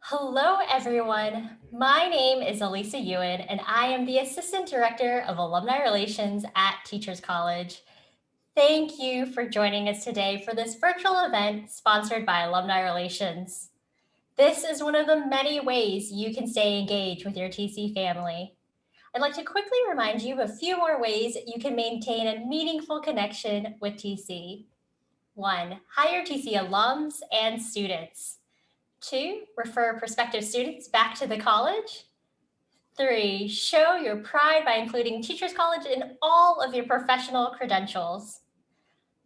Hello, everyone. My name is Elisa Ewan, and I am the Assistant Director of Alumni Relations at Teachers College. Thank you for joining us today for this virtual event sponsored by Alumni Relations. This is one of the many ways you can stay engaged with your TC family. I'd like to quickly remind you of a few more ways you can maintain a meaningful connection with TC. 1. Hire TC alums and students. 2. Refer prospective students back to the college. 3. Show your pride by including Teachers College in all of your professional credentials.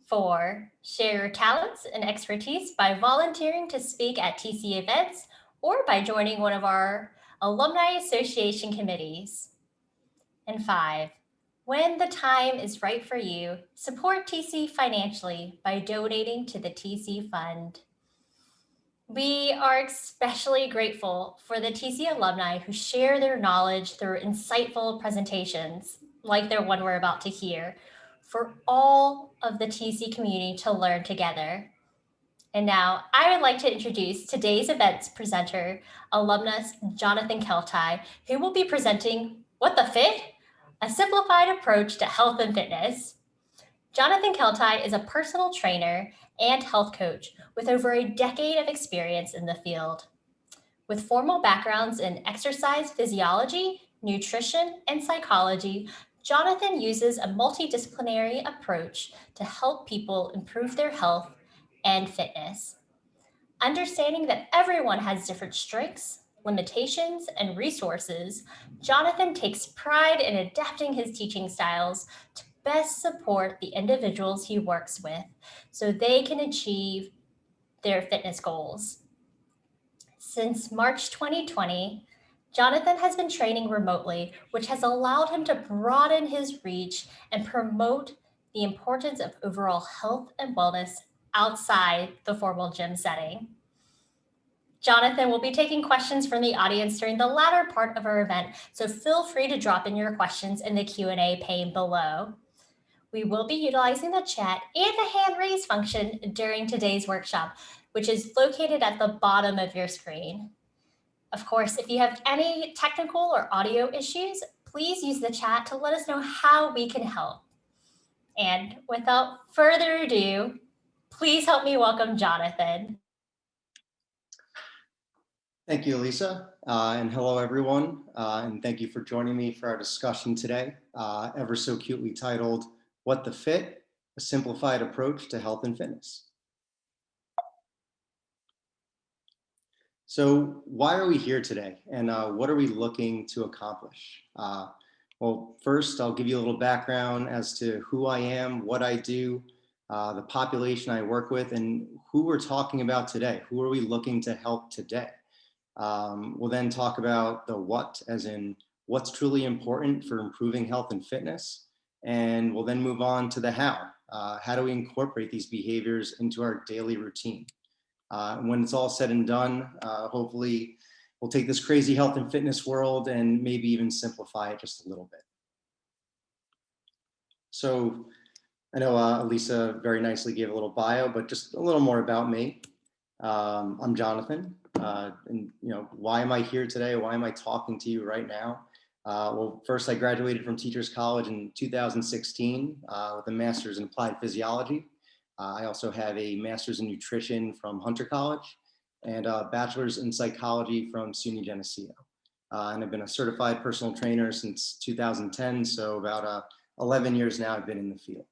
4. Share your talents and expertise by volunteering to speak at TC events or by joining one of our Alumni Association committees. And 5. When the time is right for you, support TC financially by donating to the TC Fund. We are especially grateful for the TC alumni who share their knowledge through insightful presentations, like the one we're about to hear, for all of the TC community to learn together. And now I would like to introduce today's event's presenter, alumnus Jonathan Keltai, who will be presenting What the Fit? A simplified approach to health and fitness. Jonathan Keltai is a personal trainer and health coach with over a decade of experience in the field. With formal backgrounds in exercise physiology, nutrition, and psychology, Jonathan uses a multidisciplinary approach to help people improve their health and fitness. Understanding that everyone has different strengths, limitations, and resources, Jonathan takes pride in adapting his teaching styles to best support the individuals he works with so they can achieve their fitness goals. Since March 2020, Jonathan has been training remotely, which has allowed him to broaden his reach and promote the importance of overall health and wellness outside the formal gym setting. Jonathan will be taking questions from the audience during the latter part of our event, so feel free to drop in your questions in the Q&A pane below. We will be utilizing the chat and the hand raise function during today's workshop, which is located at the bottom of your screen. Of course, if you have any technical or audio issues, please use the chat to let us know how we can help. And without further ado, please help me welcome Jonathan. Thank you, Elisa, and hello, everyone, and thank you for joining me for our discussion today, ever so cutely titled, What the Fit? A Simplified Approach to Health and Fitness. So why are we here today, and what are we looking to accomplish? Well, first, I'll give you a little background as to who I am, what I do, the population I work with, and who we're talking about today. Who are we looking to help today? We'll then talk about the what, as in what's truly important for improving health and fitness. And we'll then move on to the how. How do we incorporate these behaviors into our daily routine? When it's all said and done, hopefully we'll take this crazy health and fitness world and maybe even simplify it just a little bit. So I know Elisa very nicely gave a little bio, but just a little more about me. I'm Jonathan. And why am I here today? Why am I talking to you right now? Well, first I graduated from Teachers College in 2016 with a master's in applied physiology. I also have a master's in nutrition from Hunter College and a bachelor's in psychology from SUNY Geneseo. And I've been a certified personal trainer since 2010, so about 11 years now I've been in the field.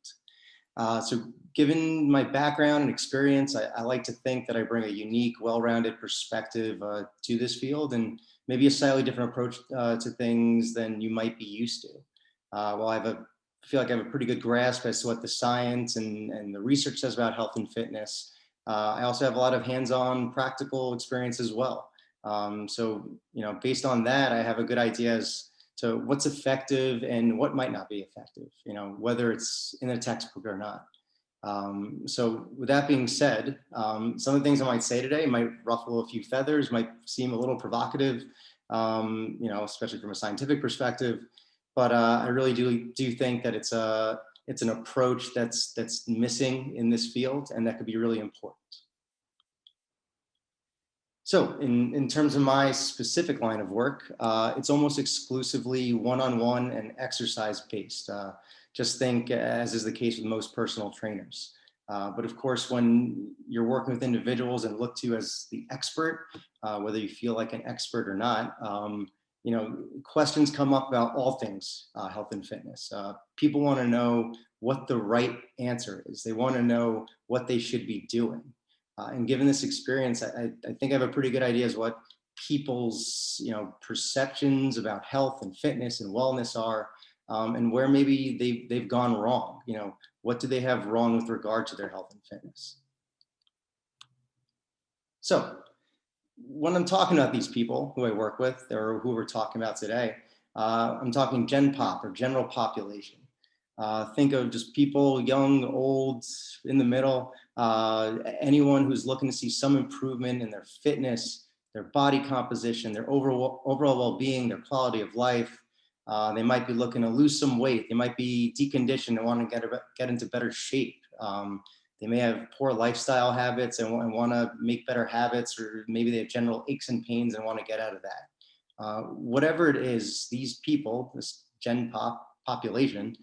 So given my background and experience, I like to think that I bring a unique, well-rounded perspective to this field and maybe a slightly different approach to things than you might be used to. Well, I feel like I have a pretty good grasp as to what the science and the research says about health and fitness. I also have a lot of hands-on practical experience as well. So, based on that, I have a good idea as to what's effective and what might not be effective, whether it's in a textbook or not. So with that being said, some of the things I might say today might ruffle a few feathers, might seem a little provocative, especially from a scientific perspective. But I really do think that it's an approach that's missing in this field and that could be really important. So in terms of my specific line of work, it's almost exclusively one-on-one and exercise-based. Just think, as is the case with most personal trainers. But of course, when you're working with individuals and look to you as the expert, whether you feel like an expert or not, questions come up about all things health and fitness. People want to know what the right answer is. They want to know what they should be doing. And given this experience, I think I have a pretty good idea as what people's perceptions about health and fitness and wellness are, and where maybe they've gone wrong. What do they have wrong with regard to their health and fitness? So when I'm talking about these people who I work with or who we're talking about today, I'm talking Gen Pop or general population. Think of just people, young, old, in the middle, anyone who's looking to see some improvement in their fitness, their body composition, their overall well-being, their quality of life. They might be looking to lose some weight. They might be deconditioned and want to get into better shape. They may have poor lifestyle habits and want to make better habits, or maybe they have general aches and pains and want to get out of that. Whatever it is, these people, this Gen Pop population,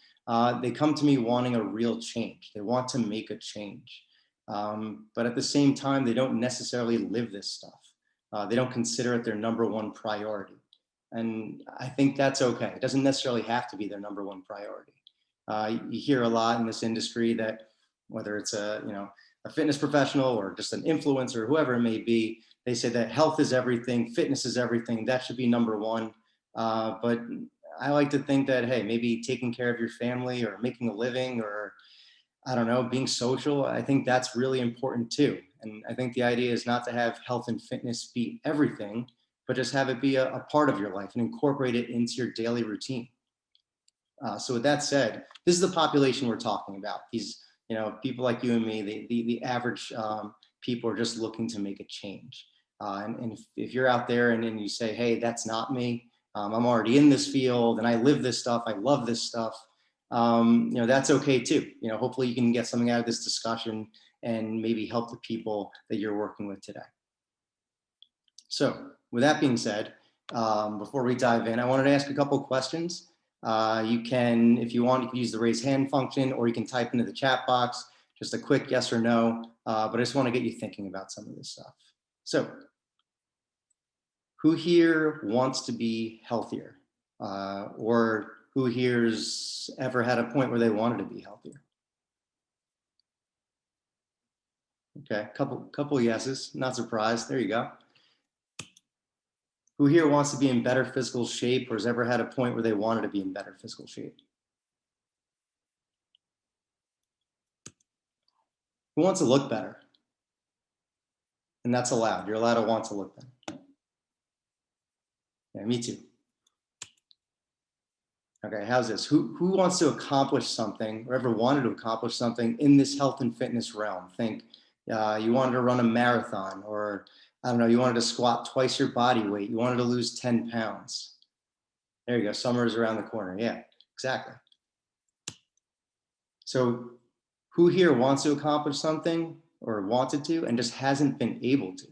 they come to me wanting a real change. They want to make a change. But at the same time, they don't necessarily live this stuff. They don't consider it their number one priority. And I think that's okay. It doesn't necessarily have to be their number one priority. You hear a lot in this industry that whether it's a fitness professional or just an influencer, or whoever it may be, they say that health is everything, fitness is everything. That should be number one. But I like to think that, hey, maybe taking care of your family or making a living or, I don't know, being social, I think that's really important too. And I think the idea is not to have health and fitness be everything, but just have it be a part of your life and incorporate it into your daily routine. So with that said, this is the population we're talking about. These, people like you and me, the average people are just looking to make a change. And if you're out there and you say, hey, that's not me, I'm already in this field and I live this stuff, I love this stuff, that's okay too. Hopefully you can get something out of this discussion and maybe help the people that you're working with today. So with that being said, before we dive in, I wanted to ask a couple of questions. You can, if you want, you can use the raise hand function, or you can type into the chat box, just a quick yes or no, but I just want to get you thinking about some of this stuff. So who here wants to be healthier? Or who here's ever had a point where they wanted to be healthier? Okay, couple yeses, not surprised, there you go. Who here wants to be in better physical shape or has ever had a point where they wanted to be in better physical shape? Who wants to look better? And that's allowed. You're allowed to want to look better. Yeah, me too. Okay, how's this? Who wants to accomplish something or ever wanted to accomplish something in this health and fitness realm? Think you wanted to run a marathon, or I don't know, you wanted to squat twice your body weight. You wanted to lose 10 pounds. There you go. Summer's around the corner. Yeah, exactly. So who here wants to accomplish something or wanted to and just hasn't been able to?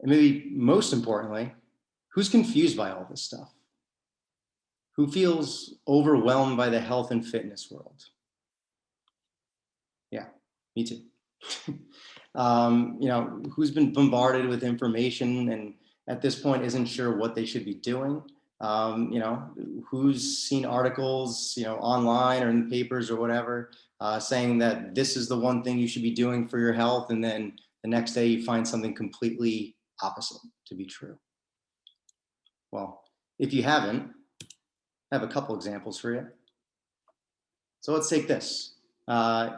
And maybe most importantly, who's confused by all this stuff? Who feels overwhelmed by the health and fitness world? Yeah, me too. Who's been bombarded with information and at this point isn't sure what they should be doing? Who's seen articles, online or in the papers or whatever, saying that this is the one thing you should be doing for your health, and then the next day you find something completely opposite to be true. Well, if you haven't, I have a couple examples for you. So let's take this.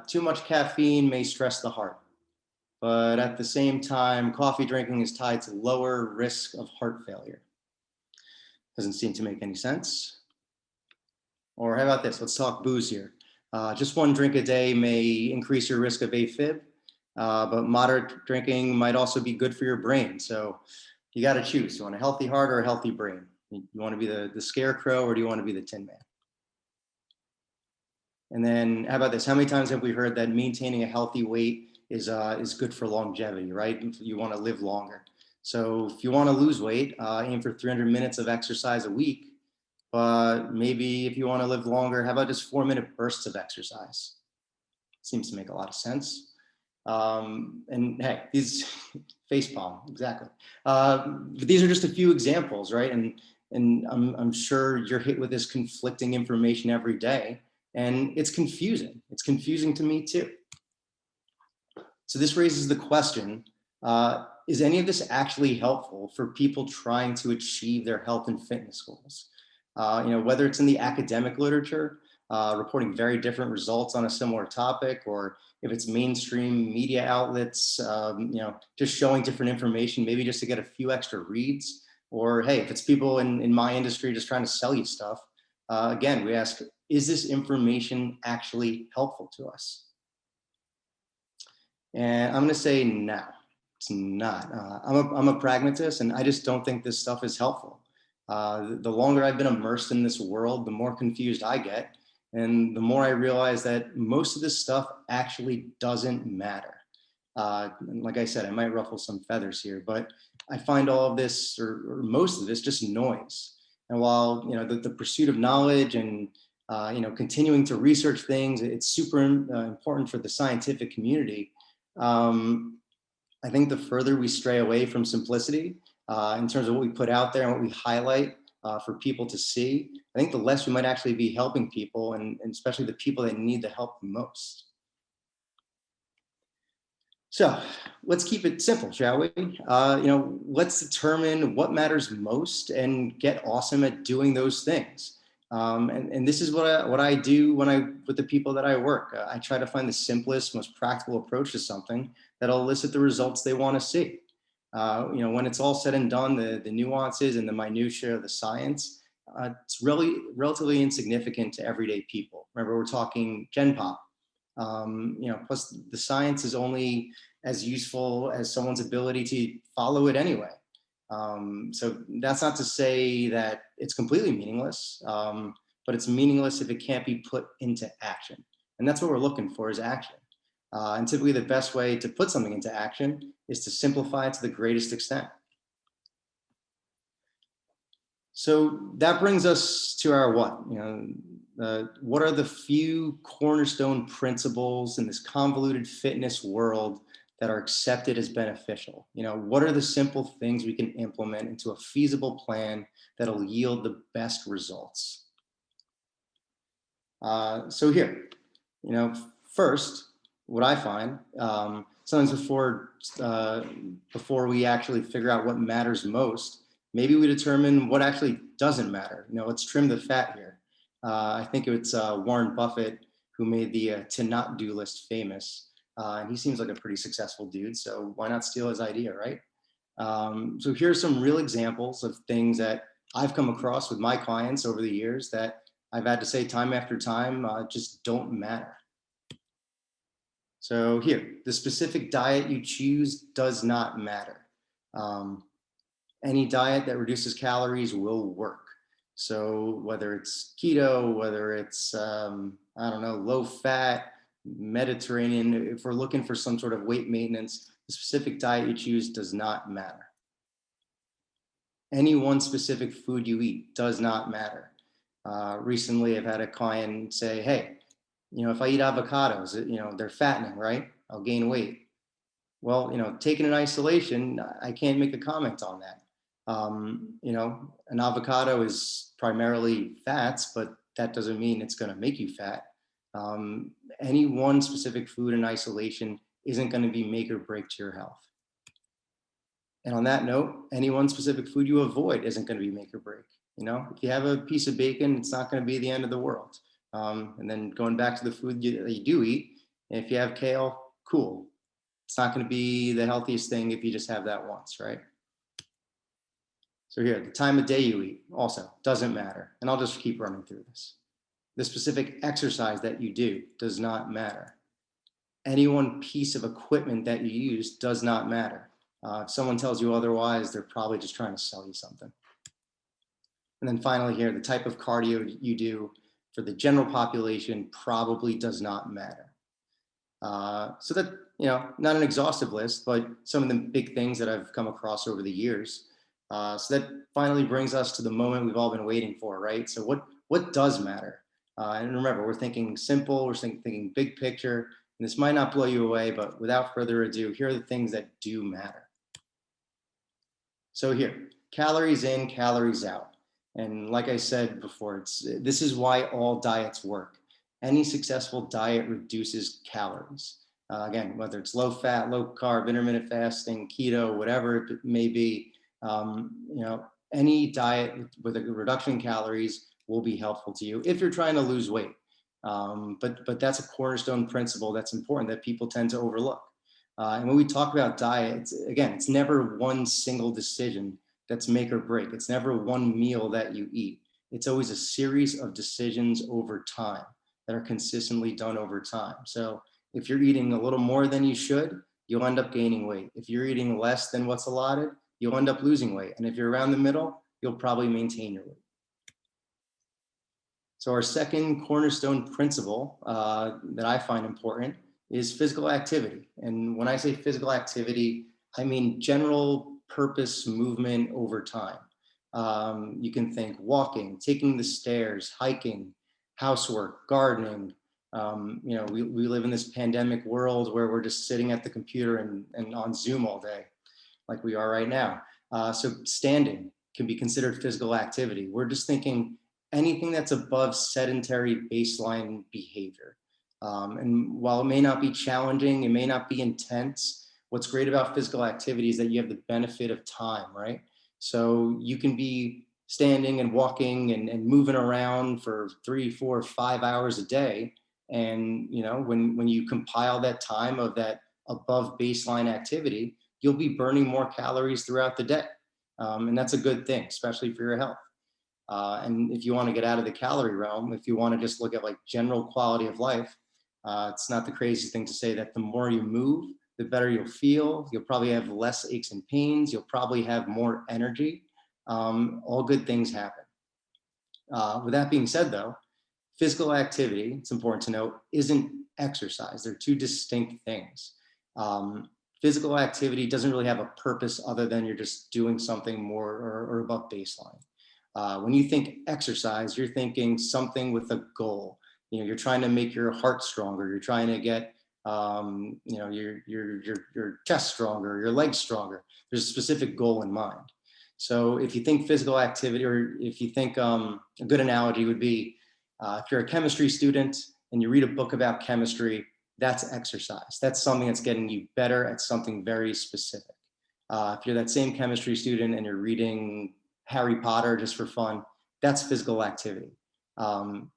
Too much caffeine may stress the heart, but at the same time, coffee drinking is tied to lower risk of heart failure. Doesn't seem to make any sense. Or how about this? Let's talk booze here. Just one drink a day may increase your risk of AFib, but moderate drinking might also be good for your brain. So you got to choose. You want a healthy heart or a healthy brain? You want to be the scarecrow, or do you want to be the Tin Man? And then how about this? How many times have we heard that maintaining a healthy weight is good for longevity, right? You want to live longer. So if you want to lose weight, aim for 300 minutes of exercise a week. But maybe if you want to live longer, how about just 4-minute bursts of exercise? Seems to make a lot of sense. And hey, these facepalm, exactly. But these are just a few examples, right? And I'm sure you're hit with this conflicting information every day, and it's confusing. It's confusing to me too. So this raises the question, is any of this actually helpful for people trying to achieve their health and fitness goals? Whether it's in the academic literature, reporting very different results on a similar topic, or if it's mainstream media outlets, just showing different information, maybe just to get a few extra reads, or hey, if it's people in my industry just trying to sell you stuff, again, we ask, is this information actually helpful to us? And I'm going to say no, it's not. I'm a pragmatist, and I just don't think this stuff is helpful. The longer I've been immersed in this world, the more confused I get, and the more I realize that most of this stuff actually doesn't matter. And like I said, I might ruffle some feathers here, but I find all of this, or most of this, just noise. And while the pursuit of knowledge and continuing to research things, it's super important for the scientific community. I think the further we stray away from simplicity in terms of what we put out there and what we highlight for people to see, I think the less we might actually be helping people, and especially the people that need the help the most. So let's keep it simple, shall we? Let's determine what matters most and get awesome at doing those things. And this is what I do with the people that I work. I try to find the simplest, most practical approach to something that'll elicit the results they want to see. When it's all said and done, the nuances and the minutiae of the science, it's really relatively insignificant to everyday people. Remember, we're talking Gen Pop. Plus the science is only as useful as someone's ability to follow it anyway. So that's not to say that it's completely meaningless, but it's meaningless if it can't be put into action. And that's what we're looking for, is action. And typically the best way to put something into action is to simplify it to the greatest extent. So that brings us to our what? What are the few cornerstone principles in this convoluted fitness world that are accepted as beneficial? What are the simple things we can implement into a feasible plan that'll yield the best results? So here, first, what I find, sometimes before we actually figure out what matters most, maybe we determine what actually doesn't matter. Let's trim the fat here. I think it's Warren Buffett who made the to not do list famous. And he seems like a pretty successful dude, so why not steal his idea, right? So here's some real examples of things that I've come across with my clients over the years that I've had to say time after time just don't matter. So here, the specific diet you choose does not matter. Any diet that reduces calories will work. So whether it's keto, whether it's, low fat, Mediterranean, if we're looking for some sort of weight maintenance, the specific diet you choose does not matter. Any one specific food you eat does not matter. Recently, I've had a client say, hey, if I eat avocados, they're fattening, right? I'll gain weight. Well, taken in isolation, I can't make a comment on that. An avocado is primarily fats, but that doesn't mean it's going to make you fat. Any one specific food in isolation isn't going to be make or break to your health. And on that note, any one specific food you avoid isn't going to be make or break. If you have a piece of bacon, it's not going to be the end of the world. And then going back to the food that you do eat, if you have kale, cool. It's not going to be the healthiest thing if you just have that once, right? So here, the time of day you eat also doesn't matter. And I'll just keep running through this. The specific exercise that you do does not matter. Any one piece of equipment that you use does not matter. If someone tells you otherwise, they're probably just trying to sell you something. And then finally here, the type of cardio you do for the general population probably does not matter. So that, not an exhaustive list, but some of the big things that I've come across over the years. So that finally brings us to the moment we've all been waiting for, right? So what does matter? And remember, we're thinking simple, we're thinking big picture, and this might not blow you away, but without further ado, here are the things that do matter. So here, calories in, calories out. And like I said before, this is why all diets work. Any successful diet reduces calories. Again, whether it's low fat, low carb, intermittent fasting, keto, whatever it may be, any diet with a reduction in calories will be helpful to you if you're trying to lose weight. But that's a cornerstone principle that's important that people tend to overlook. And when we talk about diet, it's never one single decision that's make or break. It's never one meal that you eat. It's always a series of decisions over time that are consistently done over time. So if you're eating a little more than you should, you'll end up gaining weight. If you're eating less than what's allotted, you'll end up losing weight. And if you're around the middle, you'll probably maintain your weight. So our second cornerstone principle that I find important is physical activity. And when I say physical activity, I mean general purpose movement over time. You can think walking, taking the stairs, hiking, housework, gardening. We live in this pandemic world where we're just sitting at the computer and on Zoom all day, like we are right now. So standing can be considered physical activity. We're just thinking anything that's above sedentary baseline behavior. And while it may not be challenging, it may not be intense, what's great about physical activity is that you have the benefit of time, right? So you can be standing and walking and moving around for 3, 4, 5 hours a day. And when you compile that time of that above baseline activity, you'll be burning more calories throughout the day. And that's a good thing, especially for your health. And if you want to get out of the calorie realm, if you want to just look at like general quality of life, it's not the craziest thing to say that the more you move, the better you'll feel. You'll probably have less aches and pains. You'll probably have more energy. All good things happen. With that being said, though, physical activity, it's important to note, isn't exercise. They're two distinct things. Physical activity doesn't really have a purpose other than you're just doing something more or above baseline. When you think exercise, you're thinking something with a goal. You're trying to make your heart stronger. You're trying to get, your chest stronger, your legs stronger. There's a specific goal in mind. So if you think physical activity, or if you think a good analogy would be, if you're a chemistry student and you read a book about chemistry, that's exercise. That's something that's getting you better at something very specific. If you're that same chemistry student and you're reading Harry Potter just for fun, that's physical activity.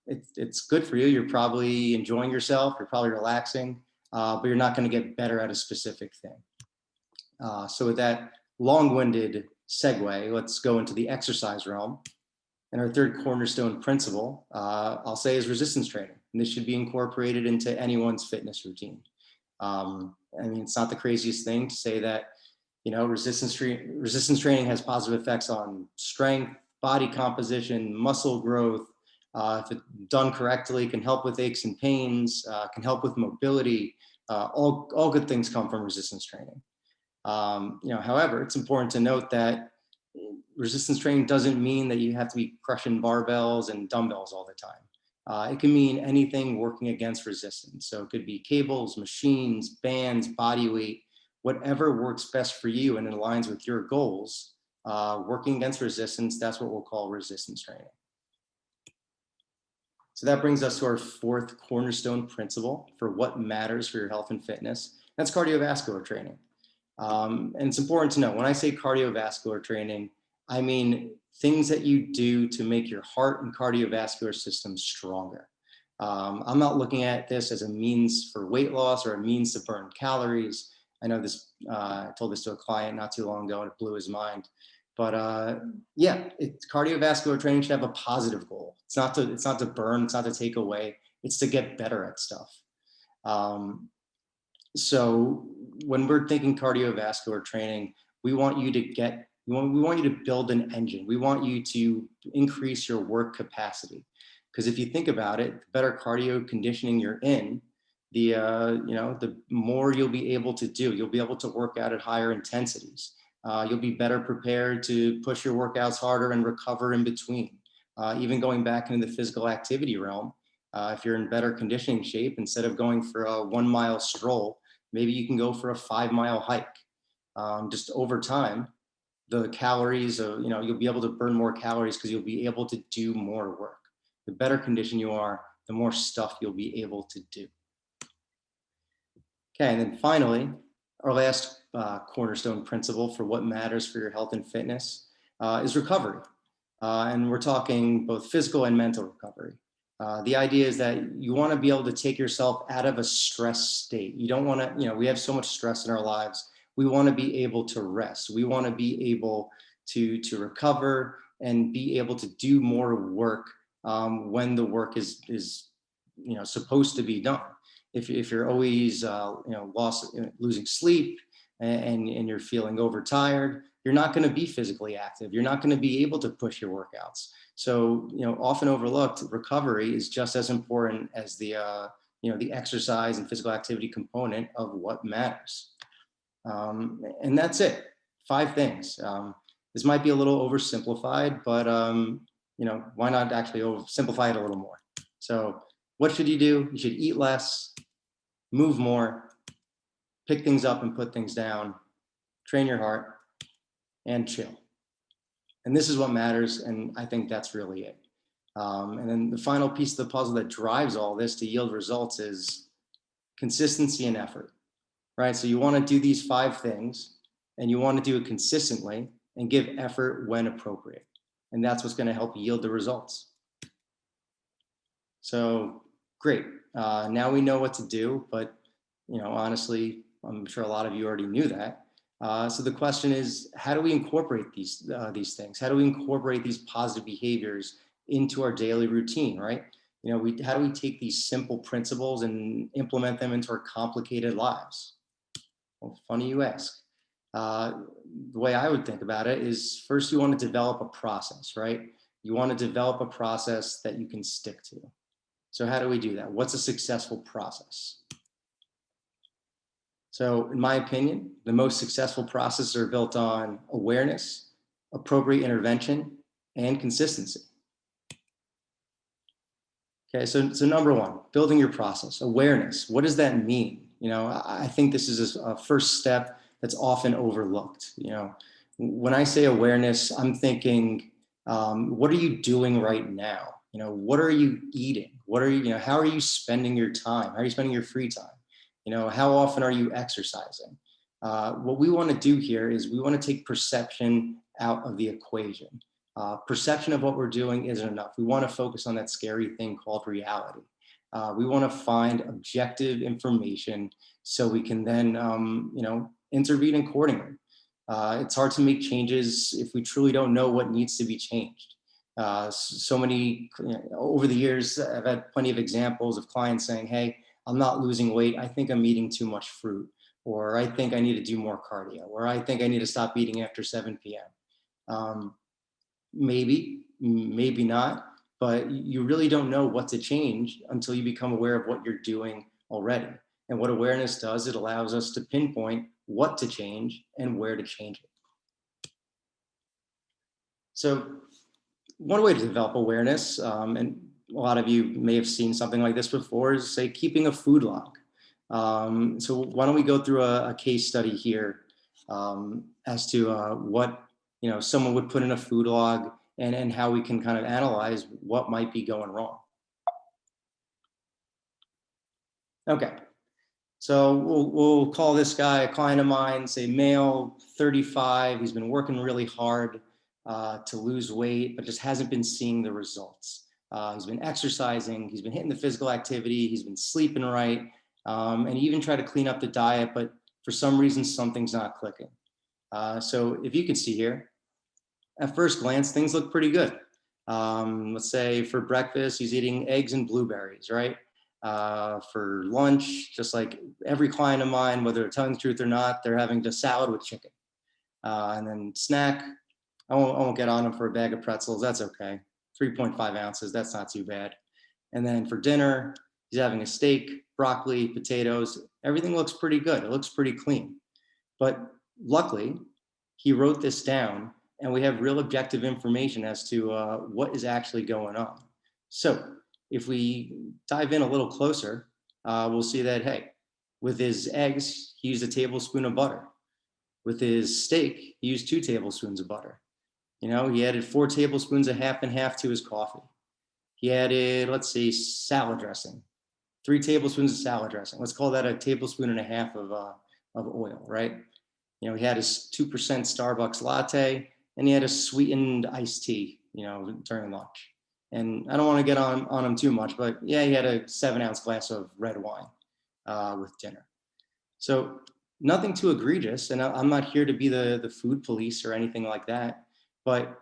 It's good for you. You're probably enjoying yourself. You're probably relaxing, but you're not going to get better at a specific thing. So with that long-winded segue, let's go into the exercise realm. And our third cornerstone principle, I'll say, is resistance training. And this should be incorporated into anyone's fitness routine. It's not the craziest thing to say that resistance training has positive effects on strength, body composition, muscle growth. If it's done correctly, can help with aches and pains, can help with mobility. All good things come from resistance training. However, it's important to note that resistance training doesn't mean that you have to be crushing barbells and dumbbells all the time. It can mean anything working against resistance. So it could be cables, machines, bands, body weight, whatever works best for you and aligns with your goals. Working against resistance, that's what we'll call resistance training. So that brings us to our fourth cornerstone principle for what matters for your health and fitness. That's cardiovascular training. And it's important to know, when I say cardiovascular training, I mean things that you do to make your heart and cardiovascular system stronger. I'm not looking at this as a means for weight loss or a means to burn calories. I know this, I told this to a client not too long ago and it blew his mind. But cardiovascular training should have a positive goal. It's not to burn, it's not to take away, it's to get better at stuff. So when we're thinking cardiovascular training, we want you to build an engine. We want you to increase your work capacity. Because if you think about it, the better cardio conditioning you're in, the more you'll be able to do. You'll be able to work out at higher intensities. You'll be better prepared to push your workouts harder and recover in between. Even going back into the physical activity realm, if you're in better conditioning shape, instead of going for a 1 mile stroll, maybe you can go for a 5 mile hike. Just over time, the calories, you'll be able to burn more calories because you'll be able to do more work. The better condition you are, the more stuff you'll be able to do. Okay, and then finally, our last cornerstone principle for what matters for your health and fitness is recovery. And we're talking both physical and mental recovery. The idea is that you want to be able to take yourself out of a stress state. You don't want to, we have so much stress in our lives. We want to be able to rest. We want to be able to recover and be able to do more work when the work is supposed to be done. If you're always losing sleep and you're feeling overtired, you're not going to be physically active. You're not going to be able to push your workouts. So often overlooked, recovery is just as important as the exercise and physical activity component of what matters. And that's it. 5 things. This might be a little oversimplified, but why not actually simplify it a little more? So what should you do? You should eat less, move more, pick things up and put things down, train your heart, and chill. And this is what matters, and I think that's really it. And then the final piece of the puzzle that drives all this to yield results is consistency and effort, right? So you want to do these 5 things, and you want to do it consistently and give effort when appropriate. And that's what's going to help yield the results. So great. Now we know what to do, but honestly, I'm sure a lot of you already knew that. So the question is, how do we incorporate these things? How do we incorporate these positive behaviors into our daily routine, right? How do we take these simple principles and implement them into our complicated lives? Well, funny you ask. The way I would think about it is, first you want to develop a process, right? You want to develop a process that you can stick to. So how do we do that? What's a successful process? So in my opinion, the most successful processes are built on awareness, appropriate intervention, and consistency. Okay, so number 1, building your process, awareness. What does that mean? I think this is a first step that's often overlooked. When I say awareness, I'm thinking, what are you doing right now? What are you eating? How are you spending your time? How are you spending your free time? How often are you exercising? What we want to do here is we want to take perception out of the equation. Perception of what we're doing isn't enough. We want to focus on that scary thing called reality. We want to find objective information so we can then, intervene accordingly. It's hard to make changes if we truly don't know what needs to be changed. Over the years, I've had plenty of examples of clients saying, hey, I'm not losing weight. I think I'm eating too much fruit, or I think I need to do more cardio, or I think I need to stop eating after 7 p.m. Maybe not, but you really don't know what to change until you become aware of what you're doing already. And what awareness does, it allows us to pinpoint what to change and where to change it. So one way to develop awareness, and a lot of you may have seen something like this before, is say keeping a food log. So why don't we go through a case study here as to what someone would put in a food log and how we can kind of analyze what might be going wrong. Okay, so we'll call this guy a client of mine, say male, 35. He's been working really hard to lose weight, but just hasn't been seeing the results. He's been exercising, he's been hitting the physical activity, he's been sleeping right, and he even tried to clean up the diet, but for some reason, something's not clicking. So if you can see here, at first glance, things look pretty good. Let's say for breakfast, he's eating eggs and blueberries, right? For lunch, just like every client of mine, whether they're telling the truth or not, they're having just salad with chicken. And then snack, I won't get on them for a bag of pretzels. That's okay. 3.5 ounces, that's not too bad. And then for dinner, he's having a steak, broccoli, potatoes, everything looks pretty good. It looks pretty clean. But luckily, he wrote this down and we have real objective information as to what is actually going on. So if we dive in a little closer, we'll see that, hey, with his eggs, he used a tablespoon of butter. With his steak, he used 2 tablespoons of butter. He added 4 tablespoons of half and half to his coffee. He added, let's see, salad dressing, 3 tablespoons of salad dressing. Let's call that a tablespoon and a half of oil, right? He had his 2% Starbucks latte, and he had a sweetened iced tea, during lunch. And I don't want to get on him too much, but yeah, he had a 7-ounce glass of red wine with dinner. So nothing too egregious, and I'm not here to be the food police or anything like that. But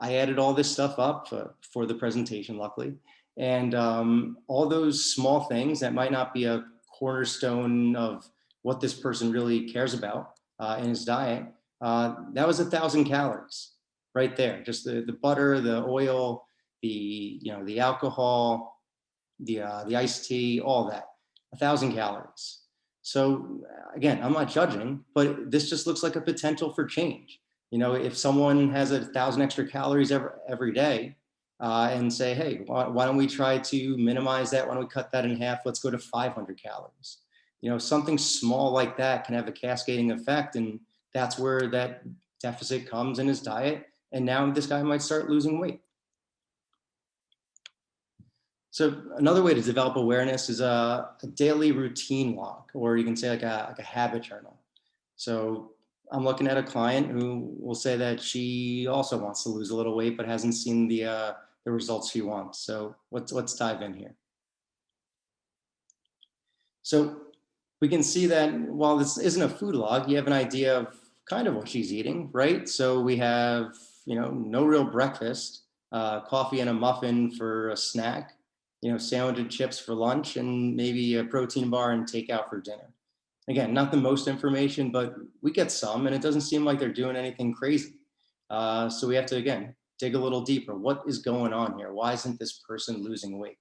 I added all this stuff up for the presentation, luckily, and all those small things that might not be a cornerstone of what this person really cares about in his diet. That was 1,000 calories right there. Just the butter, the oil, the alcohol, the iced tea, all that. 1,000 calories. So again, I'm not judging, but this just looks like a potential for change. If someone has 1,000 extra calories every day, and say, hey, why don't we try to minimize that? Why don't we cut that in half? Let's go to 500 calories. Something small like that can have a cascading effect, and that's where that deficit comes in his diet. And now this guy might start losing weight. So another way to develop awareness is a daily routine log, or you can say like a habit journal. So I'm looking at a client who will say that she also wants to lose a little weight, but hasn't seen the results she wants. So let's dive in here. So we can see that while this isn't a food log, you have an idea of kind of what she's eating, right? So we have, no real breakfast, coffee and a muffin for a snack, sandwich and chips for lunch, and maybe a protein bar and takeout for dinner. Again, not the most information, but we get some, and it doesn't seem like they're doing anything crazy. So we have to, again, dig a little deeper. What is going on here? Why isn't this person losing weight?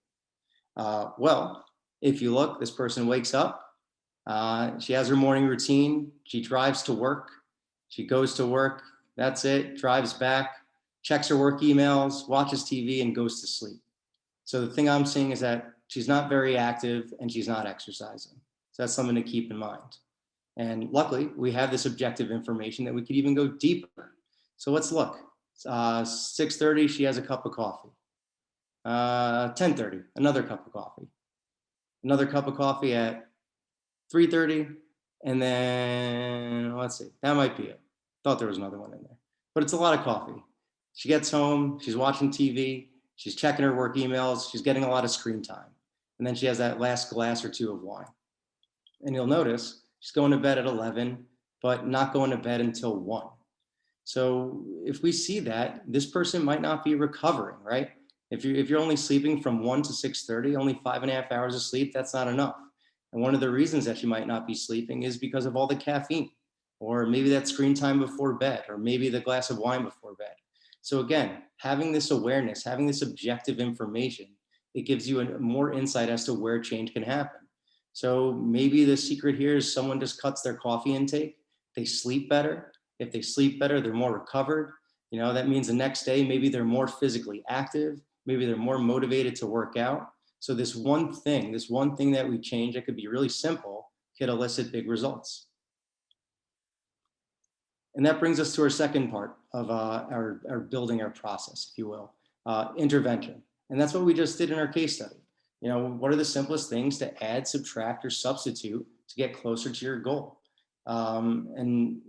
Well, if you look, this person wakes up, she has her morning routine, she drives to work, she goes to work, that's it, drives back, checks her work emails, watches TV, and goes to sleep. So the thing I'm seeing is that she's not very active and she's not exercising. So that's something to keep in mind. And luckily, we have this objective information that we could even go deeper. So let's look. 6:30, she has a cup of coffee. 10:30, another cup of coffee. Another cup of coffee at 3:30, and then let's see, that might be it. Thought there was another one in there, but it's a lot of coffee. She gets home, she's watching TV, she's checking her work emails, she's getting a lot of screen time, and then she has that last glass or two of wine. And you'll notice she's going to bed at 11, but not going to bed until 1. So if we see that, this person might not be recovering, right? If you're only sleeping from 1 to 6:30, only 5.5 hours of sleep, that's not enough. And one of the reasons that you might not be sleeping is because of all the caffeine, or maybe that screen time before bed, or maybe the glass of wine before bed. So again, having this awareness, having this objective information, it gives you more insight as to where change can happen. So maybe the secret here is someone just cuts their coffee intake, they sleep better. If they sleep better, they're more recovered. That means the next day, maybe they're more physically active, maybe they're more motivated to work out. So this one thing that we change that could be really simple could elicit big results. And that brings us to our second part of our building our process, if you will, intervention. And that's what we just did in our case study. What are the simplest things to add, subtract, or substitute to get closer to your goal? And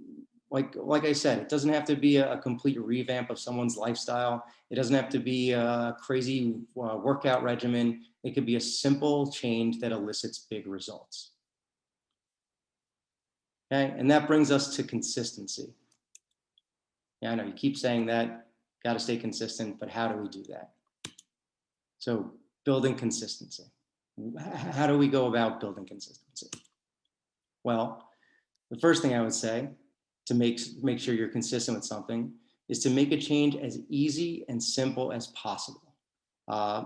like I said, it doesn't have to be a complete revamp of someone's lifestyle. It doesn't have to be a crazy workout regimen. It could be a simple change that elicits big results. Okay, and that brings us to consistency. Yeah, I know you keep saying that, got to stay consistent, but how do we do that? So building consistency. How do we go about building consistency? Well, the first thing I would say to make sure you're consistent with something is to make a change as easy and simple as possible.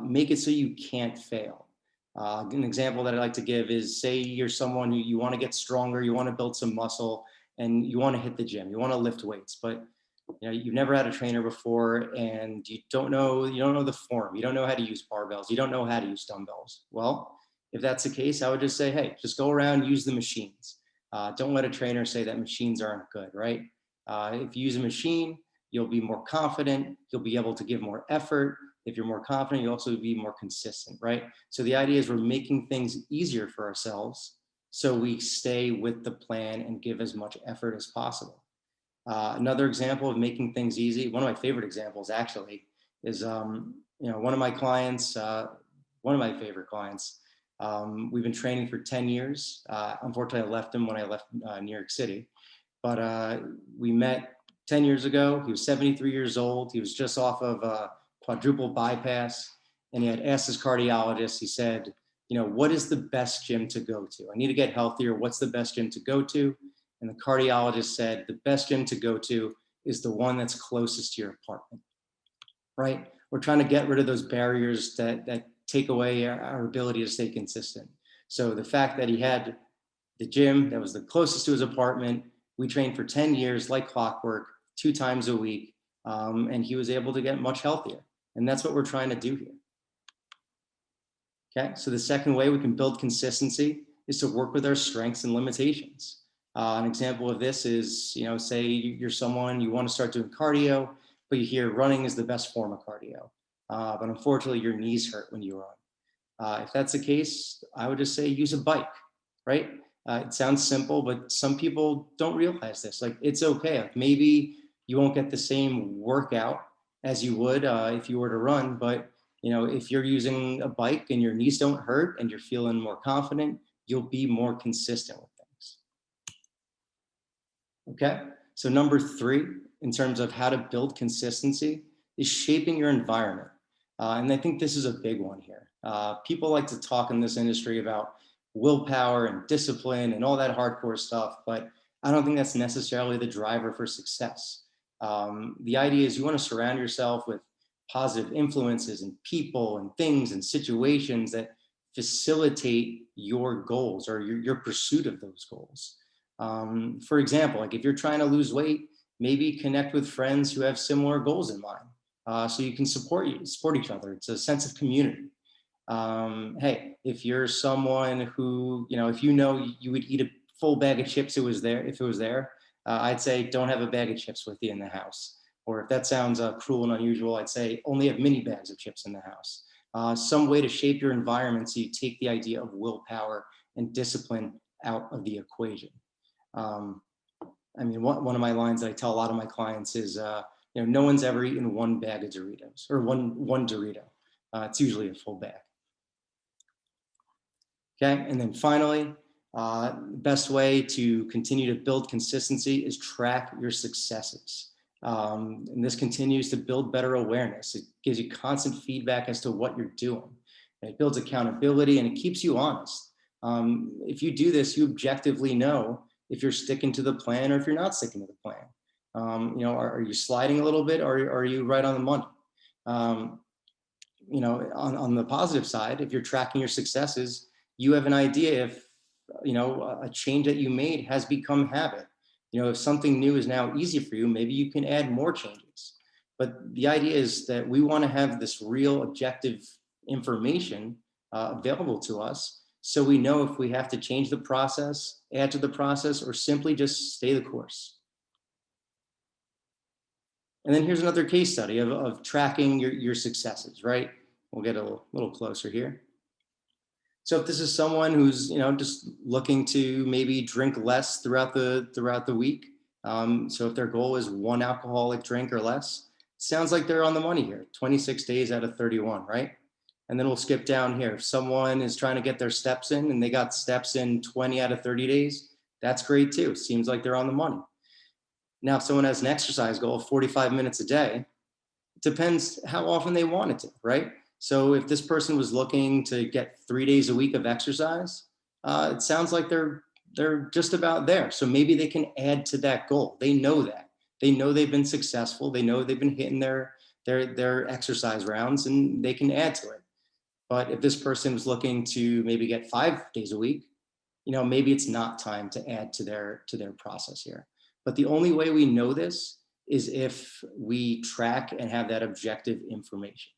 Make it so you can't fail. An example that I like to give is, say you're someone who you want to get stronger, you want to build some muscle, and you want to hit the gym, you want to lift weights, but you've never had a trainer before, and you don't know the form, you don't know how to use barbells, you don't know how to use dumbbells. Well, if that's the case, I would just say, hey, just go around, use the machines. Don't let a trainer say that machines aren't good, right? If you use a machine, you'll be more confident, you'll be able to give more effort. If you're more confident, you'll also be more consistent, right? So the idea is we're making things easier for ourselves so we stay with the plan and give as much effort as possible. Another example of making things easy, one of my favorite examples actually, is one of my clients, one of my favorite clients. We've been training for 10 years. Unfortunately, I left him when I left New York City, but we met 10 years ago. He was 73 years old. He was just off of a quadruple bypass, and he had asked his cardiologist, he said, what is the best gym to go to? I need to get healthier. What's the best gym to go to? And the cardiologist said, the best gym to go to is the one that's closest to your apartment, right? We're trying to get rid of those barriers that take away our ability to stay consistent. So the fact that he had the gym that was the closest to his apartment, we trained for 10 years like clockwork, 2 times a week, and he was able to get much healthier. And that's what we're trying to do here. Okay, so the second way we can build consistency is to work with our strengths and limitations. An example of this is, say you're someone, you want to start doing cardio, but you hear running is the best form of cardio. But unfortunately, your knees hurt when you run. If that's the case, I would just say use a bike, right? It sounds simple, but some people don't realize this. Like, it's okay. Like, maybe you won't get the same workout as you would if you were to run, but if you're using a bike and your knees don't hurt and you're feeling more confident, you'll be more consistent with things. Okay, so number 3, in terms of how to build consistency, is shaping your environment. And I think this is a big one here. People like to talk in this industry about willpower and discipline and all that hardcore stuff, but I don't think that's necessarily the driver for success. The idea is you want to surround yourself with positive influences and people and things and situations that facilitate your goals or your pursuit of those goals. For example, like if you're trying to lose weight, maybe connect with friends who have similar goals in mind, so you can support each other. It's a sense of community. Hey, if you're someone who, if you would eat a full bag of chips, if it was there, I'd say don't have a bag of chips with you in the house. Or if that sounds cruel and unusual, I'd say only have mini bags of chips in the house. Some way to shape your environment so you take the idea of willpower and discipline out of the equation. One of my lines that I tell a lot of my clients is, no one's ever eaten one bag of Doritos or one Dorito. It's usually a full bag. Okay, and then finally, the best way to continue to build consistency is track your successes. And this continues to build better awareness. It gives you constant feedback as to what you're doing. It builds accountability and it keeps you honest. If you do this, you objectively know if you're sticking to the plan or if you're not sticking to the plan. Are you sliding a little bit or are you right on the money? On the positive side, if you're tracking your successes, you have an idea if, a change that you made has become habit. If something new is now easy for you, maybe you can add more changes. But the idea is that we want to have this real objective information available to us so we know if we have to change the process, add to the process, or simply just stay the course. And then here's another case study of tracking your successes, right? We'll get a little closer here. So if this is someone who's just looking to maybe drink less throughout the week, so if their goal is 1 alcoholic drink or less, sounds like they're on the money here. 26 days out of 31, right? And then we'll skip down here. If someone is trying to get their steps in and they got steps in 20 out of 30 days, that's great too. Seems like they're on the money. Now, if someone has an exercise goal of 45 minutes a day, it depends how often they want it to, right? So if this person was looking to get 3 days a week of exercise, it sounds like they're just about there. So maybe they can add to that goal. They know that. They know they've been successful. They know they've been hitting their exercise rounds and they can add to it. But if this person is looking to maybe get 5 days a week, maybe it's not time to add to their process here. But the only way we know this is if we track and have that objective information.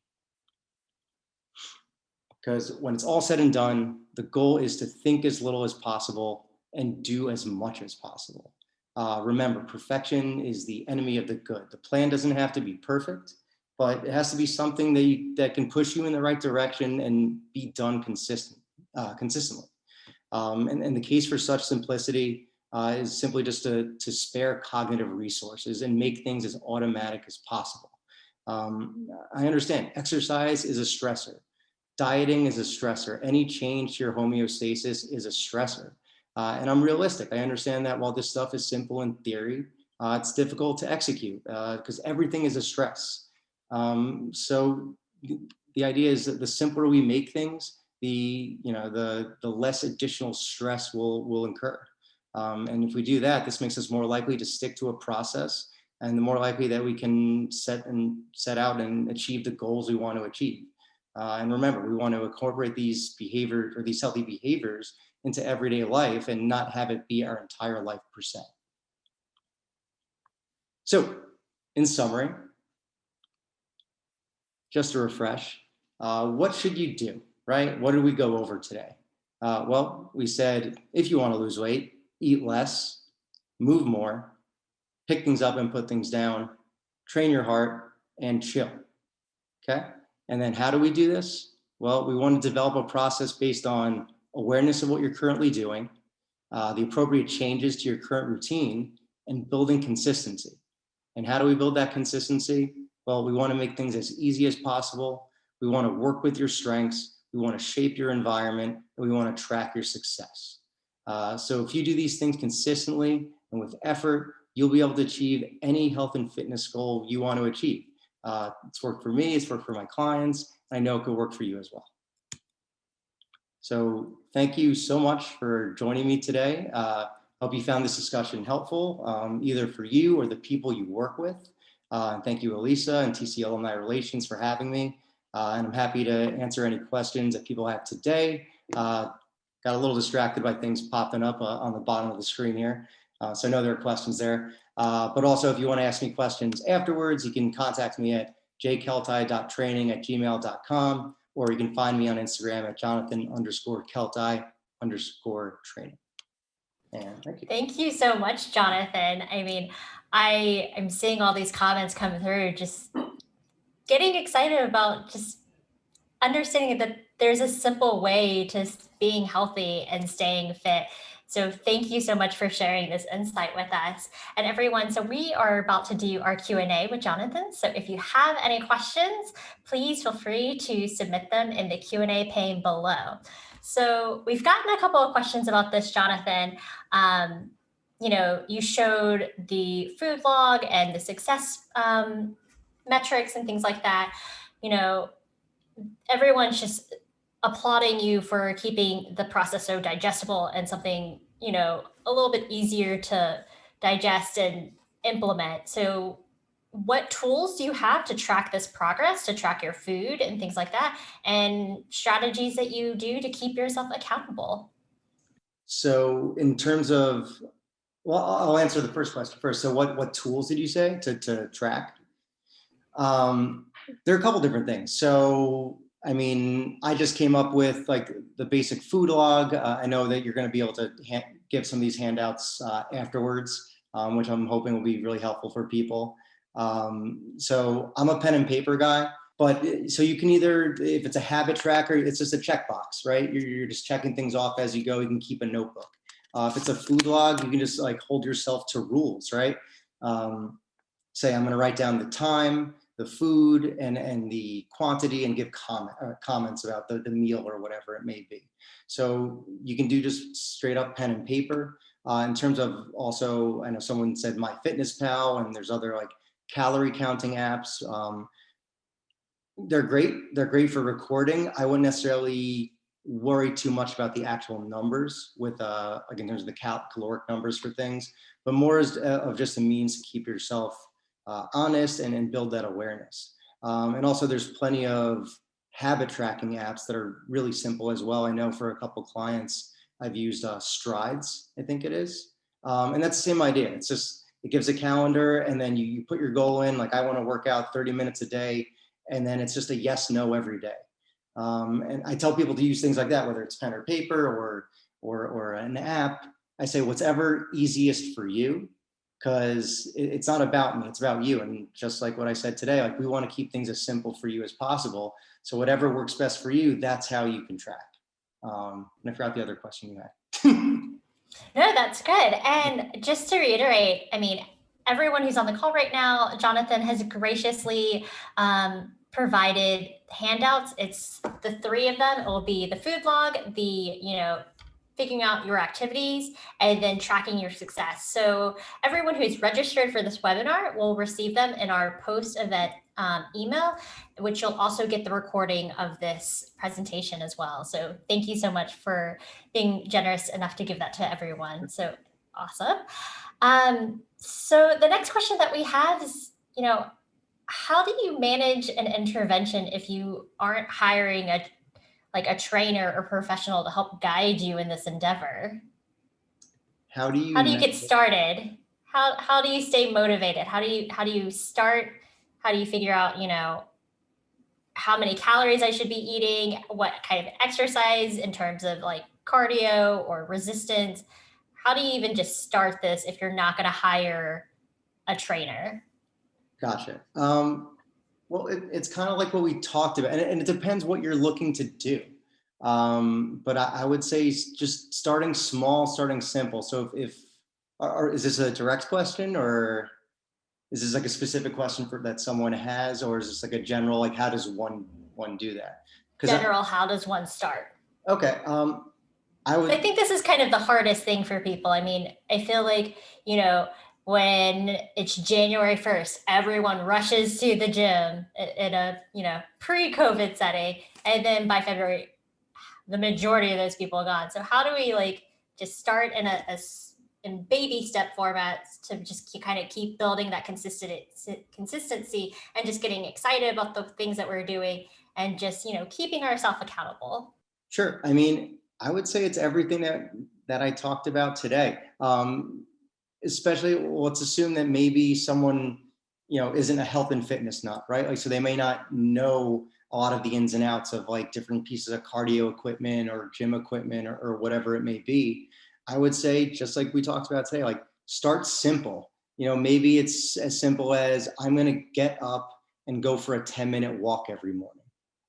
Because when it's all said and done, the goal is to think as little as possible and do as much as possible. Remember, perfection is the enemy of the good. The plan doesn't have to be perfect, but it has to be something that can push you in the right direction and be done consistently. And the case for such simplicity is simply just to spare cognitive resources and make things as automatic as possible. I understand exercise is a stressor. Dieting is a stressor. Any change to your homeostasis is a stressor. And I'm realistic. I understand that while this stuff is simple in theory, it's difficult to execute because everything is a stress. So the idea is that the simpler we make things, the less additional stress we'll incur. And if we do that, this makes us more likely to stick to a process, and the more likely that we can set out and achieve the goals we want to achieve. And remember, we want to incorporate these behaviors or these healthy behaviors into everyday life and not have it be our entire life per se. So, in summary, just to refresh, what should you do, right? What did we go over today? Well, we said if you want to lose weight, eat less, move more, pick things up and put things down, train your heart, and chill. Okay? And then how do we do this? Well, we want to develop a process based on awareness of what you're currently doing, the appropriate changes to your current routine, and building consistency. And how do we build that consistency? Well, we want to make things as easy as possible. We want to work with your strengths. We want to shape your environment, and we want to track your success. So if you do these things consistently and with effort, you'll be able to achieve any health and fitness goal you want to achieve. It's worked for me, it's worked for my clients. I know it could work for you as well. So thank you so much for joining me today. Hope you found this discussion helpful, either for you or the people you work with. And thank you, Elisa and TC Alumni Relations for having me. And I'm happy to answer any questions that people have today. Got a little distracted by things popping up on the bottom of the screen here. So I know there are questions there. But also, if you want to ask me questions afterwards, you can contact me at jkeltai.training@gmail.com, or you can find me on Instagram at Jonathan_Keltai_training. And thank you. Thank you so much, Jonathan. I mean, I am seeing all these comments come through, just getting excited about just understanding that there's a simple way to being healthy and staying fit. So thank you so much for sharing this insight with us. And everyone, so we are about to do our Q&A with Jonathan. So if you have any questions, please feel free to submit them in the Q&A pane below. So we've gotten a couple of questions about this, Jonathan. You showed the food log and the success metrics and things like that. Everyone's just applauding you for keeping the process so digestible and something, a little bit easier to digest and implement. So what tools do you have to track this progress, to track your food and things like that, and strategies that you do to keep yourself accountable? So in terms of, well, I'll answer the first question first. So what tools did you say to track? There are a couple different things. So, I mean, I just came up with like the basic food log. I know that you're going to be able to give some of these handouts afterwards, which I'm hoping will be really helpful for people. So I'm a pen and paper guy, but so you can either, if it's a habit tracker, it's just a checkbox, right? You're just checking things off as you go. You can keep a notebook. If it's a food log, you can just like hold yourself to rules, right? Say I'm going to write down the time, the food, and the quantity, and give comments about the meal or whatever it may be. So you can do just straight up pen and paper. In terms of also, I know someone said MyFitnessPal, and there's other like calorie counting apps. They're great. They're great for recording. I wouldn't necessarily worry too much about the actual numbers with, like in terms of the caloric numbers for things, but more as of just a means to keep yourself honest and build that awareness. And also there's plenty of habit tracking apps that are really simple as well. I know for a couple clients, I've used Strides, I think it is. And that's the same idea. It's just, it gives a calendar and then you put your goal in, like I want to work out 30 minutes a day. And then it's just a yes, no every day. And I tell people to use things like that, whether it's pen or paper or an app. I say whatever easiest for you, because it's not about me, it's about you. And just like what I said today, like we want to keep things as simple for you as possible. So whatever works best for you, that's how you can track. And I forgot the other question you had. No, that's good. And just to reiterate, I mean, everyone who's on the call right now, Jonathan has graciously provided handouts. It's the three of them. It will be the food log, the, figuring out your activities, and then tracking your success. So everyone who's registered for this webinar will receive them in our post-event email, which you'll also get the recording of this presentation as well. So thank you so much for being generous enough to give that to everyone. So awesome. So the next question that we have is, how do you manage an intervention if you aren't hiring a trainer or professional to help guide you in this endeavor? How do How do you get started? How do you stay motivated? How do you start? How do you figure out, how many calories I should be eating, what kind of exercise in terms of like cardio or resistance? How do you even just start this if you're not going to hire a trainer? Gotcha. Well, it's kind of like what we talked about, and it depends what you're looking to do. But I would say just starting small, starting simple. So or is this a direct question, or is this like a specific question that someone has, or is this like a general, like how does one do that? General, how does one start? Okay. I think this is kind of the hardest thing for people. I mean, I feel like, when it's January 1st, everyone rushes to the gym in a, pre-COVID setting. And then by February, the majority of those people are gone. So how do we just start in in baby step formats to just kind of keep building that consistency and just getting excited about the things that we're doing and just, keeping ourselves accountable? Sure. I mean, I would say it's everything that I talked about today. Especially, let's assume that maybe someone, isn't a health and fitness nut, right? Like, so they may not know a lot of the ins and outs of like different pieces of cardio equipment or gym equipment or whatever it may be. I would say, just like we talked about today, like start simple. Maybe it's as simple as I'm going to get up and go for a 10-minute walk every morning.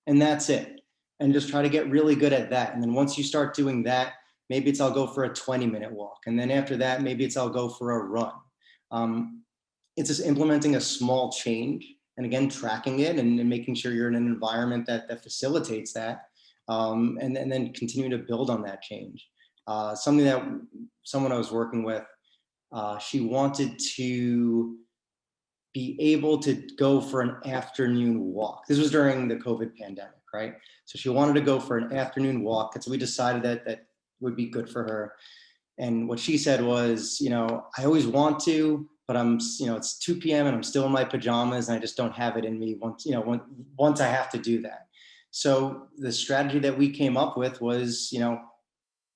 And that's it. And just try to get really good at that. And then once you start doing that, maybe it's I'll go for a 20-minute walk. And then after that, maybe it's I'll go for a run. It's just implementing a small change and again, tracking it and making sure you're in an environment that facilitates that. And then continue to build on that change. Something that someone I was working with, she wanted to be able to go for an afternoon walk. This was during the COVID pandemic, right? So she wanted to go for an afternoon walk. And so we decided that would be good for her. And what she said was, I always want to, but it's 2 p.m. and I'm still in my pajamas and I just don't have it in me once I have to do that. So the strategy that we came up with was,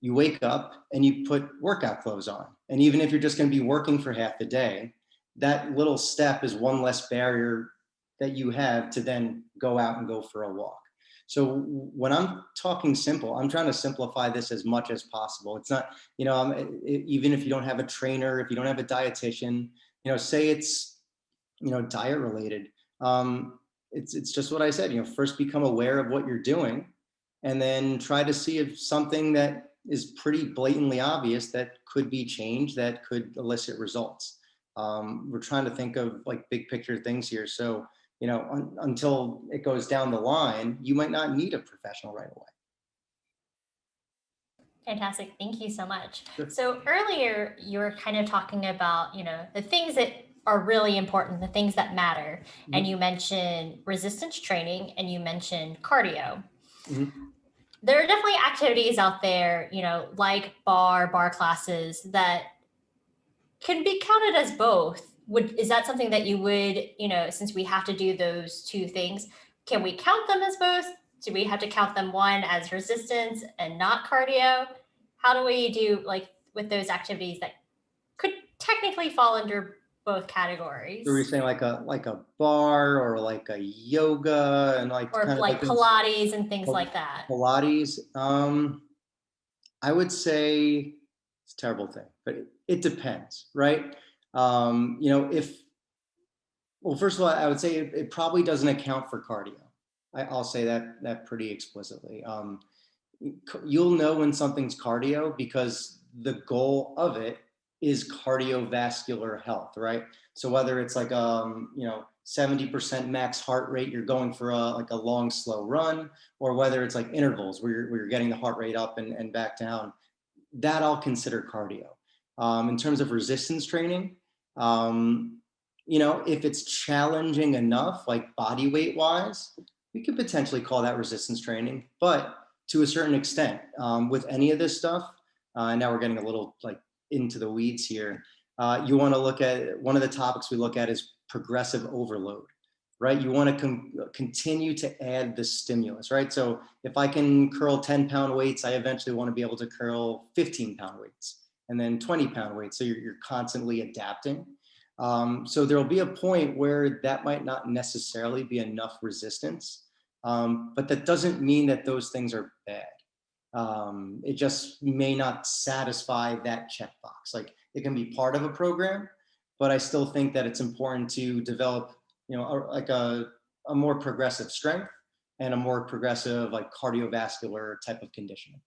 you wake up and you put workout clothes on. And even if you're just going to be working for half the day, that little step is one less barrier that you have to then go out and go for a walk. So when I'm talking simple, I'm trying to simplify this as much as possible. It's not, even if you don't have a trainer, if you don't have a dietitian, say it's, diet related. It's just what I said, first become aware of what you're doing and then try to see if something that is pretty blatantly obvious that could be changed, that could elicit results. We're trying to think of like big picture things here. So, until it goes down the line, you might not need a professional right away. Fantastic. Thank you so much. Sure. So earlier you were kind of talking about, the things that are really important, the things that matter. Mm-hmm. And you mentioned resistance training and you mentioned cardio. Mm-hmm. There are definitely activities out there, like bar classes that can be counted as both. Is that something that you would, since we have to do those two things, can we count them as both? do we have to count them one as resistance and not cardio? How do we do like with those activities that could technically fall under both So we're categories? saying like a bar or like a yoga and like Or kind of like like those Pilates and things like that? Pilates. I would say it's a terrible thing, but it depends, right? If well, first of all, I would say it probably doesn't account for cardio. I'll say that pretty explicitly. You'll know when something's cardio because the goal of it is cardiovascular health, right? So whether it's like 70% max heart rate, you're going for like a long slow run, or whether it's like intervals where you're getting the heart rate up and back down, that I'll consider cardio. In terms of resistance training, if it's challenging enough, like body weight wise, we could potentially call that resistance training. But to a certain extent, with any of this stuff, now we're getting a little like into the weeds here. You want to look at one of the topics we look at is progressive overload, right? You want to continue to add the stimulus, right? So if I can curl 10-pound weights, I eventually want to be able to curl 15-pound weights and then 20-pound weights. So you're constantly adapting. So there'll be a point where that might not necessarily be enough resistance, but that doesn't mean that those things are bad. It just may not satisfy that checkbox. Like it can be part of a program, but I still think that it's important to develop, a more progressive strength and a more progressive like cardiovascular type of conditioning.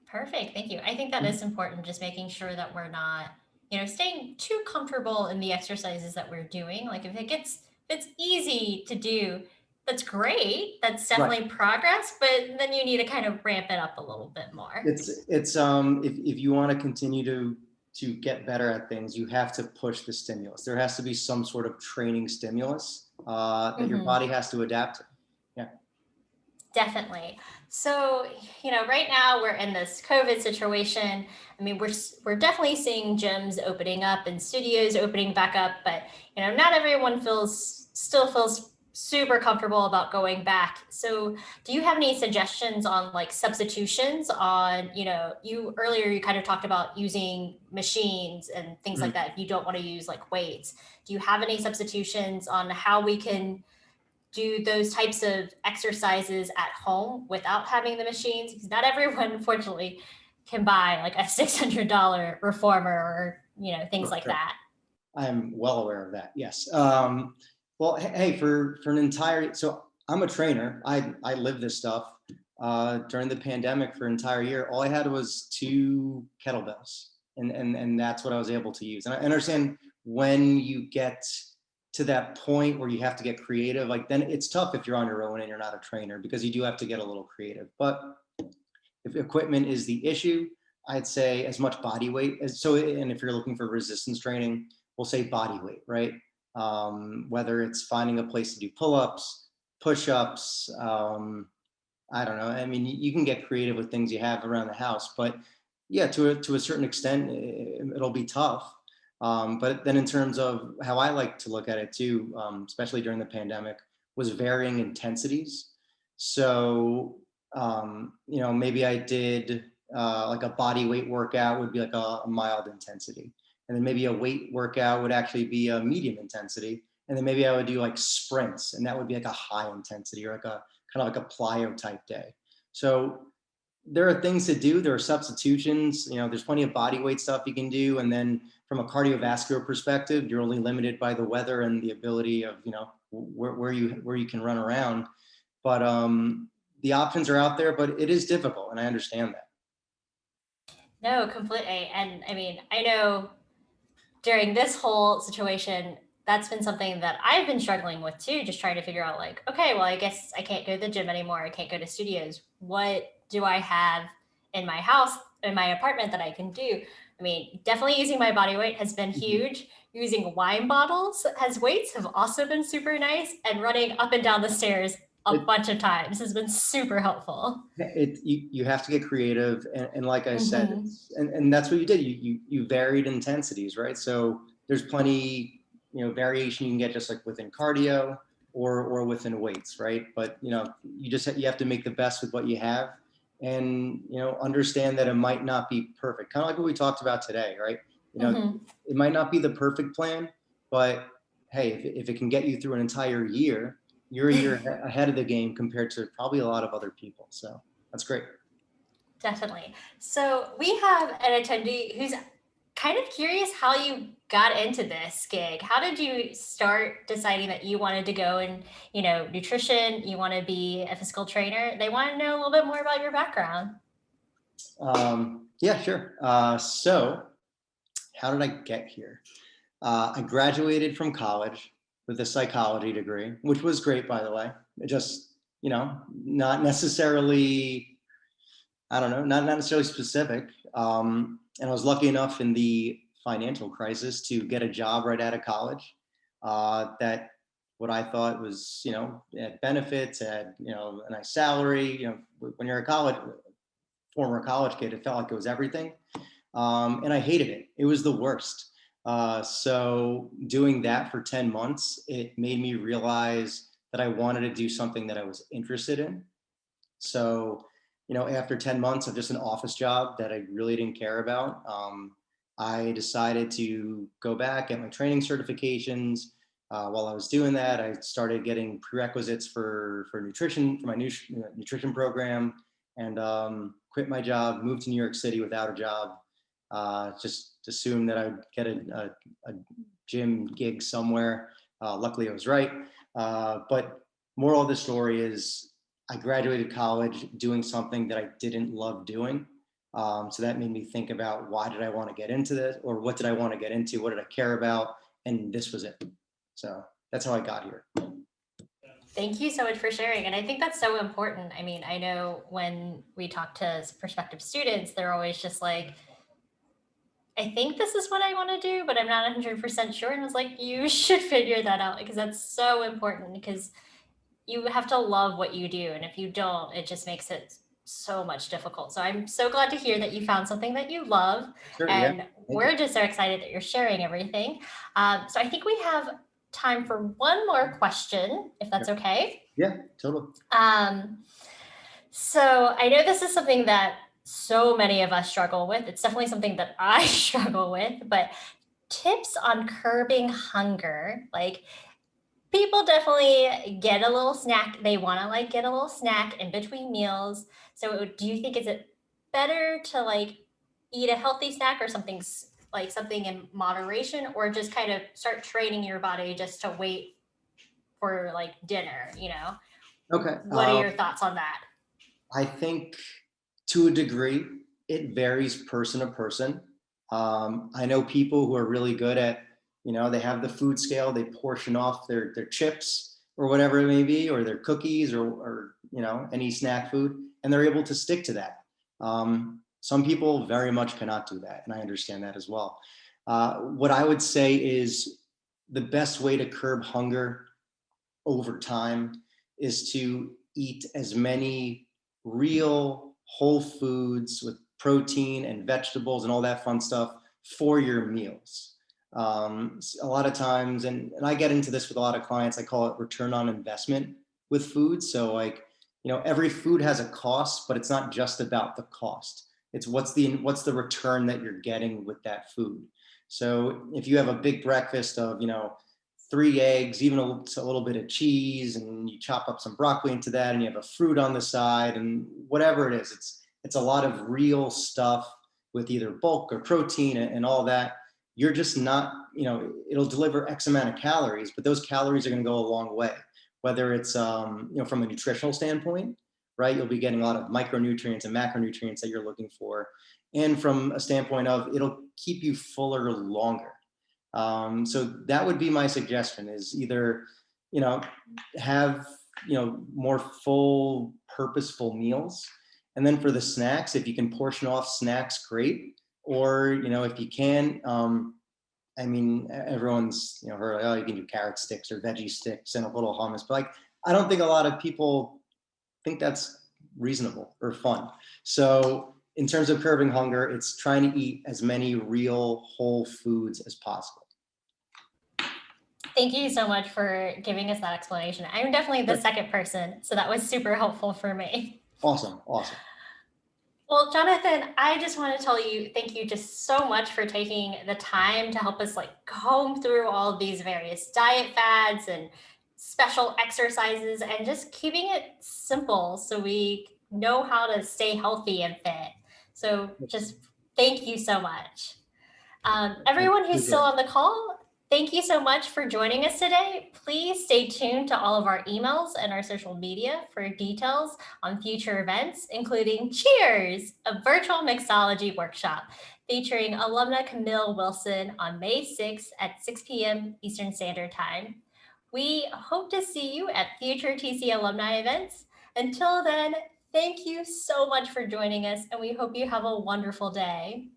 Perfect. Thank you. I think that is important, just making sure that we're not, staying too comfortable in the exercises that we're doing. Like if it's easy to do, that's great. That's Right. definitely progress, but then you need to kind of ramp it up a little bit more. It's if you want to continue to get better at things, you have to push the stimulus. There has to be some sort of training stimulus that your body has to adapt to. Yeah. Definitely. So, right now we're in this COVID situation. I mean, we're definitely seeing gyms opening up and studios opening back up, but not everyone still feels super comfortable about going back. So, do you have any suggestions on like substitutions on, you earlier you kind of talked about using machines and things like that if you don't want to use like weights. Do you have any substitutions on how we can do those types of exercises at home without having the machines? Because not everyone, unfortunately, can buy like a $600 reformer or things like Sure. that. I'm well aware of that. Yes. Well, hey, for an entire, so I'm a trainer. I live this stuff. During the pandemic for an entire year, all I had was 2 kettlebells, and that's what I was able to use. And I understand when you get to that point where you have to get creative, like then it's tough if you're on your own and you're not a trainer because you do have to get a little creative. But if equipment is the issue, I'd say as much body weight as so. And if you're looking for resistance training, we'll say body weight, right? Whether it's finding a place to do pull-ups, push-ups, I don't know. I mean, you can get creative with things you have around the house, but yeah, to a certain extent, it'll be tough. But then in terms of how I like to look at it too, especially during the pandemic, was varying intensities. So, maybe I did like a body weight workout would be like a mild intensity. And then maybe a weight workout would actually be a medium intensity. And then maybe I would do like sprints and that would be like a high intensity or like a kind of like a plyo type day. So there are things to do. There are substitutions. There's plenty of body weight stuff you can do. And then from a cardiovascular perspective, you're only limited by the weather and the ability of, where you can run around. But the options are out there, but it is difficult. And I understand that. No, completely. And I mean, I know during this whole situation, that's been something that I've been struggling with too, just trying to figure out like, okay, well, I guess I can't go to the gym anymore. I can't go to studios. What do I have in my house, in my apartment that I can do? I mean, definitely using my body weight has been huge. Using wine bottles as weights have also been super nice. And running up and down the stairs a bunch of times has been super helpful. You have to get creative, and like I said, and that's what you did. You varied intensities, right? So there's plenty variation you can get just like within cardio or within weights, right? But you have to make the best with what you have, and understand that it might not be perfect. Kind of like what we talked about today, right? Mhm. It might not be the perfect plan, but hey, if it can get you through an entire year, you're a year ahead of the game compared to probably a lot of other people. So that's great. Definitely. So we have an attendee who's kind of curious how you got into this gig. How did you start deciding that you wanted to go in, nutrition, you want to be a physical trainer? They want to know a little bit more about your background. Yeah, sure. So how did I get here? I graduated from college with a psychology degree, which was great, by the way. It just, not necessarily, I don't know, not necessarily specific. And I was lucky enough in the financial crisis to get a job right out of college that what I thought was, had benefits, had, a nice salary. When you're a former college kid, it felt like it was everything. And I hated it. It was the worst. So doing that for 10 months, it made me realize that I wanted to do something that I was interested in. So, after 10 months of just an office job that I really didn't care about, I decided to go back, get my training certifications. While I was doing that, I started getting prerequisites for nutrition, for my nutrition program, and quit my job, moved to New York City without a job. Just assumed that I'd get a gym gig somewhere. Luckily, I was right. But moral of the story is I graduated college doing something that I didn't love doing. So that made me think about, why did I want to get into this, or what did I want to get into? What did I care about? And this was it. So that's how I got here. Thank you so much for sharing. And I think that's so important. I mean, I know when we talk to prospective students, they're always just like, I think this is what I want to do, but I'm not 100% sure. And I was like, you should figure that out, because that's so important, because you have to love what you do. And if you don't, it just makes it so much difficult. So I'm so glad to hear that you found something that you love. Sure. Yeah. And Thank you. we're just so excited that you're sharing everything. So I think we have time for one more question, if that's okay. Yeah, totally. So I know this is something that so many of us struggle with. It's definitely something that I struggle with, but tips on curbing hunger. Like, people definitely get a little snack. They want to get a little snack in between meals. So do you think, is it better to eat a healthy snack, or something in moderation, or just kind of start training your body just to wait for dinner, Okay. What are your thoughts on that? I think to a degree, it varies person to person. I know people who are really good at, they have the food scale, they portion off their chips or whatever it may be, or their cookies, or any snack food, and they're able to stick to that. Some people very much cannot do that, and I understand that as well. What I would say is the best way to curb hunger over time is to eat as many real whole foods with protein and vegetables and all that fun stuff for your meals. A lot of times, and I get into this with a lot of clients, I call it return on investment with food. So every food has a cost, but it's not just about the cost. It's what's the return that you're getting with that food. So if you have a big breakfast of 3 eggs, even a little bit of cheese, and you chop up some broccoli into that, and you have a fruit on the side, and whatever it is, it's a lot of real stuff with either bulk or protein and all that. You're just not, it'll deliver X amount of calories, but those calories are going to go a long way. Whether it's, from a nutritional standpoint, right? You'll be getting a lot of micronutrients and macronutrients that you're looking for. And from a standpoint of, it'll keep you fuller longer. So that would be my suggestion, is either, have, more full purposeful meals. And then for the snacks, if you can portion off snacks, great. Or, if you can, I mean, everyone's, heard, oh, you can do carrot sticks or veggie sticks and a little hummus, but I don't think a lot of people think that's reasonable or fun. So in terms of curbing hunger, it's trying to eat as many real whole foods as possible. Thank you so much for giving us that explanation. I'm definitely the Sure. second person, so that was super helpful for me. Awesome. Awesome. Well, Jonathan, I just want to tell you thank you just so much for taking the time to help us like comb through all of these various diet fads and special exercises and just keeping it simple so we know how to stay healthy and fit. So just thank you so much. Everyone who's still Appreciate on the call, thank you so much for joining us today. Please stay tuned to all of our emails and our social media for details on future events, including Cheers, a virtual mixology workshop featuring alumna Camille Wilson on May 6th at 6 p.m. Eastern Standard Time. We hope to see you at future TC alumni events. Until then, thank you so much for joining us, and we hope you have a wonderful day.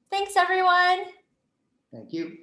Thanks, everyone. Thank you.